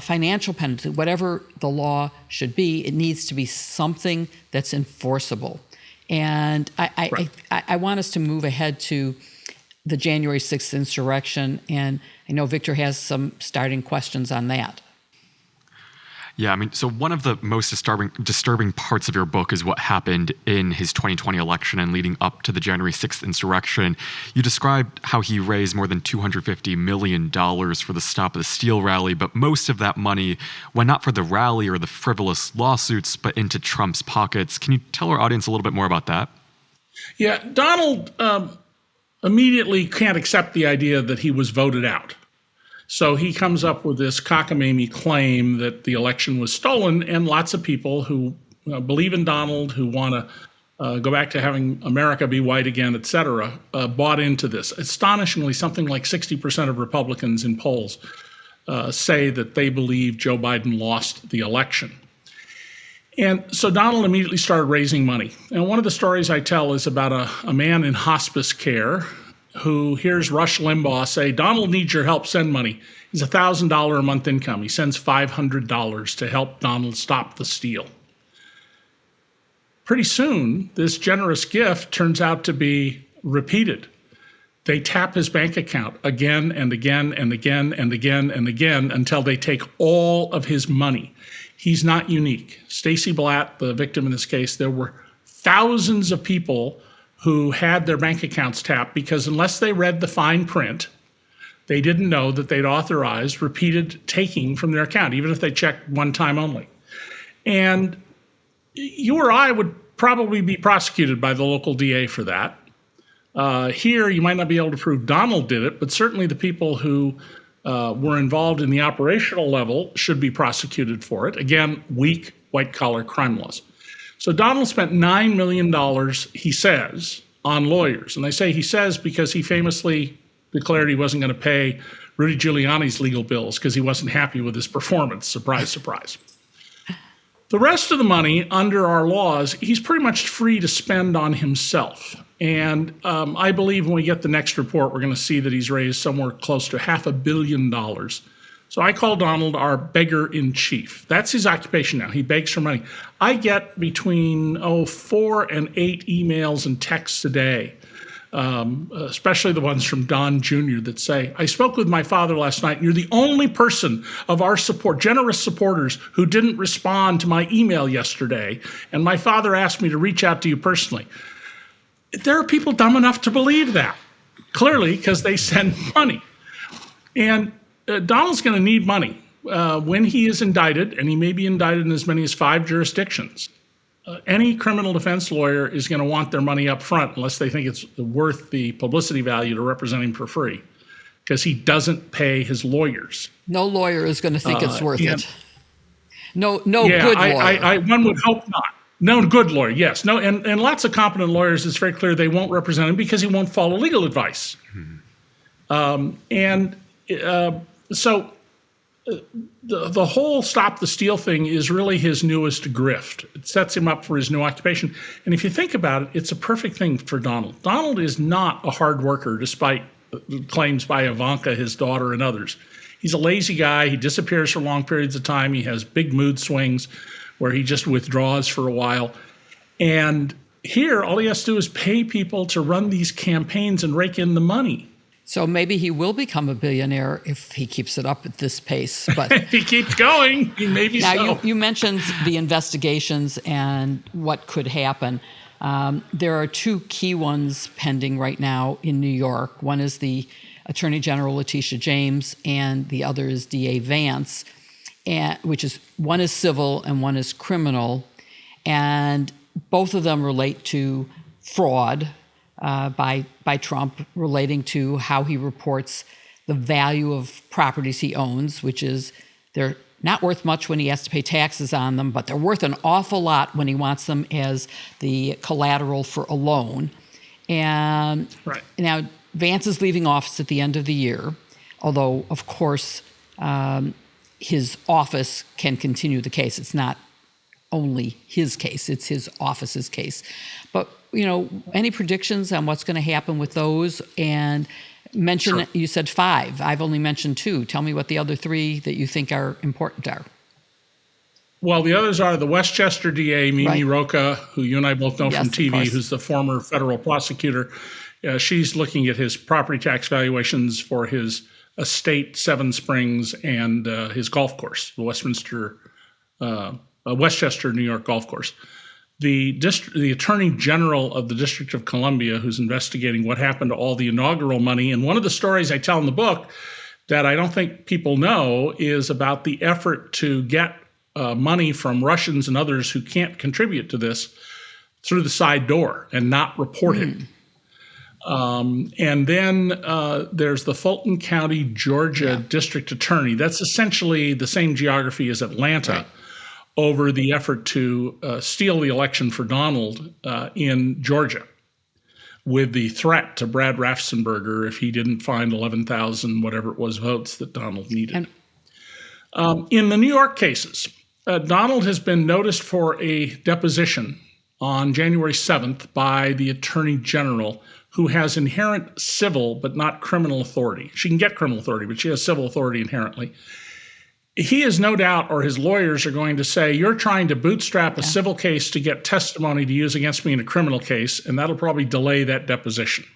financial penalty. Whatever the law should be, it needs to be something that's enforceable. And I want us to move ahead to the January 6th insurrection, and I know Victor has some starting questions on that. Yeah, I mean, so one of the most disturbing parts of your book is what happened in his 2020 election and leading up to the January 6th insurrection. You described how he raised more than $250 million for the Stop the Steal rally, but most of that money went not for the rally or the frivolous lawsuits, but into Trump's pockets. Can you tell our audience a little bit more about that? Yeah, Donald immediately can't accept the idea that he was voted out. So he comes up with this cockamamie claim that the election was stolen, and lots of people who believe in Donald, who want to go back to having America be white again, et cetera, bought into this. Astonishingly, something like 60% of Republicans in polls say that they believe Joe Biden lost the election. And so Donald immediately started raising money. And one of the stories I tell is about a man in hospice care who hears Rush Limbaugh say, Donald needs your help, send money. He's $1,000 a month income. He sends $500 to help Donald stop the steal. Pretty soon, this generous gift turns out to be repeated. They tap his bank account again and again and again and again and again until they take all of his money. He's not unique. Stacy Blatt, the victim in this case, there were thousands of people who had their bank accounts tapped because unless they read the fine print, they didn't know that they'd authorized repeated taking from their account, even if they checked one time only. And you or I would probably be prosecuted by the local DA for that. Here, you might not be able to prove Donald did it, but certainly the people who were involved in the operational level should be prosecuted for it. Again, weak white-collar crime laws. So Donald spent $9 million, he says, on lawyers. And I say he says because he famously declared he wasn't going to pay Rudy Giuliani's legal bills because he wasn't happy with his performance. Surprise, surprise. The rest of the money under our laws, he's pretty much free to spend on himself. And I believe when we get the next report, we're going to see that he's raised somewhere close to $500 million. So I call Donald our beggar-in-chief. That's his occupation now. He begs for money. I get between 4 and 8 emails and texts a day, especially the ones from Don Jr. that say, I spoke with my father last night, and you're the only person of our generous supporters who didn't respond to my email yesterday, and my father asked me to reach out to you personally. There are people dumb enough to believe that, clearly, because they send money. And Donald's going to need money when he is indicted, and he may be indicted in as many as 5 jurisdictions. Any criminal defense lawyer is going to want their money up front unless they think it's worth the publicity value to represent him for free, because he doesn't pay his lawyers. No lawyer is going to think it's worth it. No good lawyer. One would hope not. No good lawyer, yes. No, and lots of competent lawyers, it's very clear they won't represent him because he won't follow legal advice. So the whole Stop the Steal thing is really his newest grift. It sets him up for his new occupation. And if you think about it, it's a perfect thing for Donald. Donald is not a hard worker, despite claims by Ivanka, his daughter, and others. He's a lazy guy. He disappears for long periods of time. He has big mood swings where he just withdraws for a while. And here, all he has to do is pay people to run these campaigns and rake in the money. So maybe he will become a billionaire if he keeps it up at this pace. But if he keeps going, he maybe so. Now, you mentioned the investigations and what could happen. There are 2 key ones pending right now in New York. One is the Attorney General Letitia James, and the other is DA Vance, one is civil and one is criminal. And both of them relate to fraud by Trump, relating to how he reports the value of properties he owns, which is they're not worth much when he has to pay taxes on them, but they're worth an awful lot when he wants them as the collateral for a loan. And now Vance is leaving office at the end of the year, although, of course, his office can continue the case. It's not only his case, it's his office's case. But, any predictions on what's going to happen with those? And you said 5. I've only mentioned 2. Tell me what the other 3 that you think are important are. Well, the others are the Westchester DA, Mimi Right. Rocha, who you and I both know Yes, from of TV, course. who's the former federal prosecutor. She's looking at his property tax valuations for his estate, Seven Springs, and his golf course, the Westchester, New York golf course. The Attorney General of the District of Columbia, who's investigating what happened to all the inaugural money, and one of the stories I tell in the book that I don't think people know is about the effort to get money from Russians and others who can't contribute to this through the side door and not report it. And then there's the Fulton County, Georgia District Attorney. That's essentially the same geography as Atlanta, over the effort to steal the election for Donald in Georgia, with the threat to Brad Raffensperger if he didn't find 11,000 whatever it was votes that Donald needed. In the New York cases, Donald has been noticed for a deposition on January 7th by the Attorney General, who has inherent civil but not criminal authority. She can get criminal authority, but she has civil authority inherently. He is no doubt, or his lawyers are going to say, you're trying to bootstrap a civil case to get testimony to use against me in a criminal case, and that'll probably delay that deposition.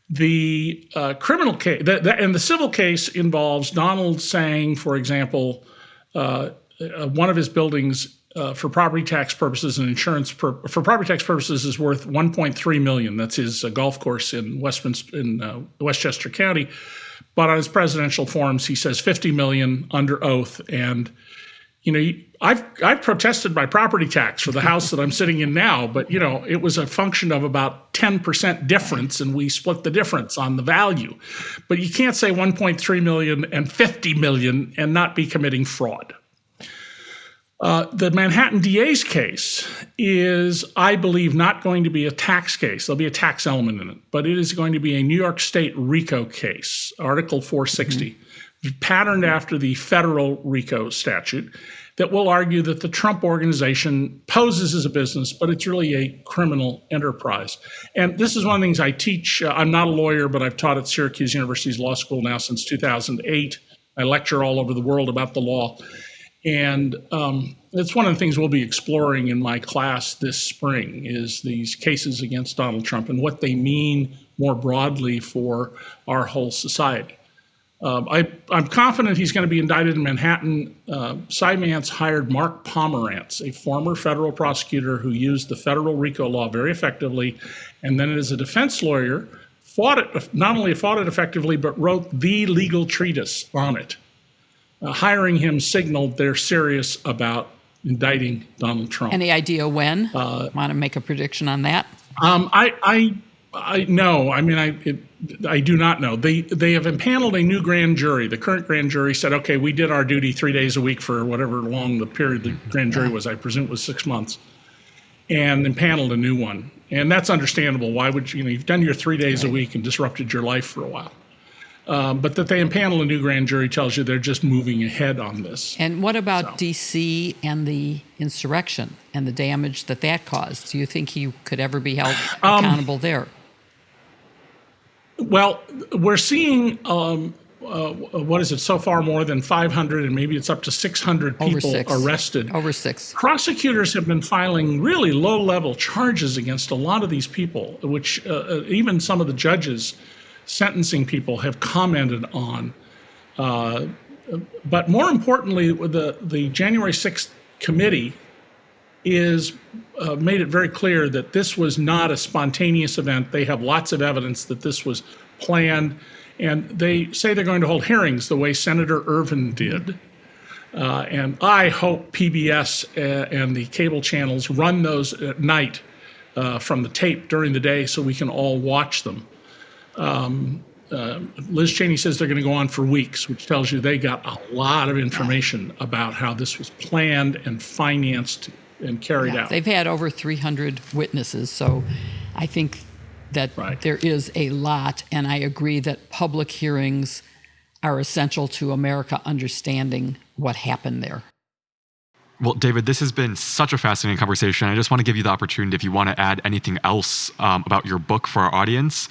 The criminal case, and the civil case involves Donald saying, for example, one of his buildings for property tax purposes and insurance for property tax purposes is worth $1.3 million. That's his golf course in Westchester County. But on his presidential forms, he says $50 million under oath. And I've protested my property tax for the house that I'm sitting in now, but it was a function of about 10% difference, and we split the difference on the value. But you can't say 1.3 million and 50 million and not be committing fraud. The Manhattan DA's case is, I believe, not going to be a tax case. There'll be a tax element in it, but it is going to be a New York State RICO case, Article 460, patterned after the federal RICO statute, that will argue that the Trump organization poses as a business, but it's really a criminal enterprise. And this is one of the things I teach. I'm not a lawyer, but I've taught at Syracuse University's law school now since 2008. I lecture all over the world about the law. And it's one of the things we'll be exploring in my class this spring, is these cases against Donald Trump and what they mean more broadly for our whole society. I'm confident he's going to be indicted in Manhattan. Cy Mance hired Mark Pomerantz, a former federal prosecutor who used the federal RICO law very effectively, and then as a defense lawyer, not only fought it effectively, but wrote the legal treatise on it. Hiring him signaled they're serious about indicting Donald Trump. Any idea when? Want to make a prediction on that? I no. I mean, I do not know. They have impaneled a new grand jury. The current grand jury said, okay, we did our duty 3 days a week for whatever long the period the grand jury was. I presume it was 6 months, and impaneled a new one. And that's understandable. Why would you've done your 3 days a week and disrupted your life for a while. But that they impanel a new grand jury tells you they're just moving ahead on this. And what about D.C. and the insurrection and the damage that caused? Do you think he could ever be held accountable there? Well, we're seeing, what is it, so far more than 500, and maybe it's up to 600 people arrested. Over 6. Prosecutors have been filing really low-level charges against a lot of these people, which even some of the judges sentencing people have commented on. But more importantly, the January 6th committee made it very clear that this was not a spontaneous event. They have lots of evidence that this was planned, and they say they're going to hold hearings the way Senator Ervin did. And I hope PBS and the cable channels run those at night from the tape during the day so we can all watch them. Liz Cheney says they're going to go on for weeks, which tells you they got a lot of information about how this was planned and financed and carried out. They've had over 300 witnesses, so I think that there is a lot, and I agree that public hearings are essential to America understanding what happened there. Well, David, this has been such a fascinating conversation. I just want to give you the opportunity, if you want to add anything else about your book for our audience.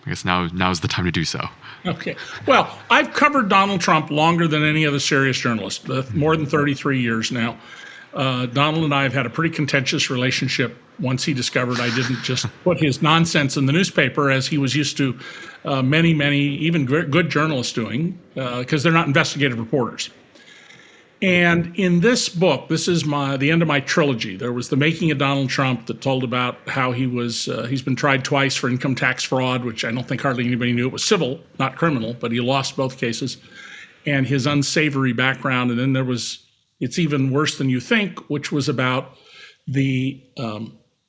I guess now's the time to do so. Okay. Well, I've covered Donald Trump longer than any other serious journalist, more than 33 years now. Donald and I have had a pretty contentious relationship once he discovered I didn't just put his nonsense in the newspaper as he was used to many, even good journalists doing, because they're not investigative reporters. And in this book, this is the end of my trilogy. There was The Making of Donald Trump that told about how he's been tried twice for income tax fraud, which I don't think hardly anybody knew. It was civil, not criminal, but he lost both cases, and his unsavory background. And then there was It's Even Worse Than You Think, which was about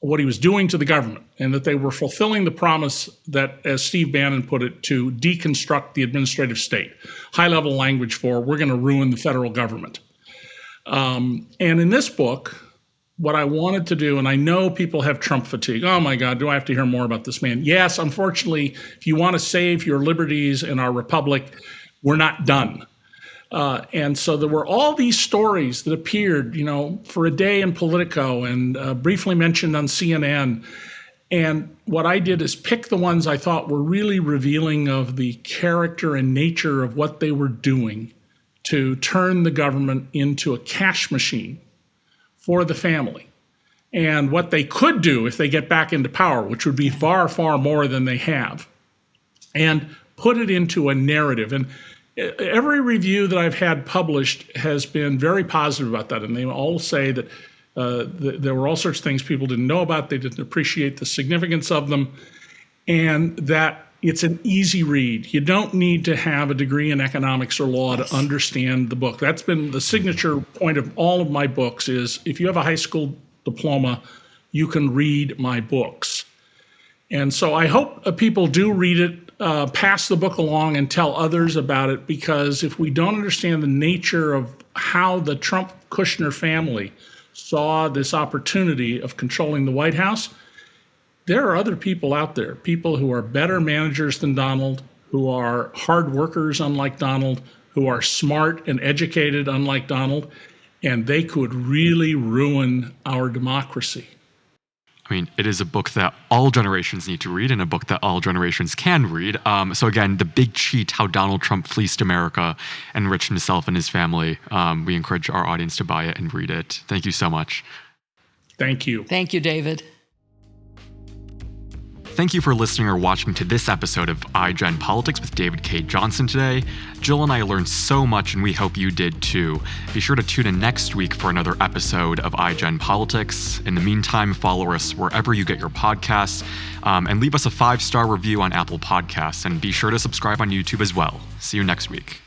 what he was doing to the government, and that they were fulfilling the promise that, as Steve Bannon put it, to deconstruct the administrative state. High-level language for, we're going to ruin the federal government. And in this book, what I wanted to do, and I know people have Trump fatigue. Oh my God, do I have to hear more about this man? Yes, unfortunately, if you want to save your liberties and our republic, we're not done. And so there were all these stories that appeared, for a day in Politico and briefly mentioned on CNN. And what I did is pick the ones I thought were really revealing of the character and nature of what they were doing to turn the government into a cash machine for the family, and what they could do if they get back into power, which would be far, far more than they have, and put it into a narrative. And every review that I've had published has been very positive about that, and they all say that there were all sorts of things people didn't know about, they didn't appreciate the significance of them, and that it's an easy read. You don't need to have a degree in economics or law to understand the book. That's been the signature point of all of my books is, if you have a high school diploma, you can read my books. And so I hope people do read it, pass the book along and tell others about it, because if we don't understand the nature of how the Trump-Kushner family saw this opportunity of controlling the White House, there are other people out there, people who are better managers than Donald, who are hard workers unlike Donald, who are smart and educated unlike Donald, and they could really ruin our democracy. I mean, it is a book that all generations need to read, and a book that all generations can read. So again, The Big Cheat, How Donald Trump Fleeced America and Enriched Himself and His Family. We encourage our audience to buy it and read it. Thank you so much. Thank you. Thank you, David. Thank you for listening or watching to this episode of iGen Politics with David Cay Johnston today. Jill and I learned so much, and we hope you did too. Be sure to tune in next week for another episode of iGen Politics. In the meantime, follow us wherever you get your podcasts, and leave us a 5-star review on Apple Podcasts, and be sure to subscribe on YouTube as well. See you next week.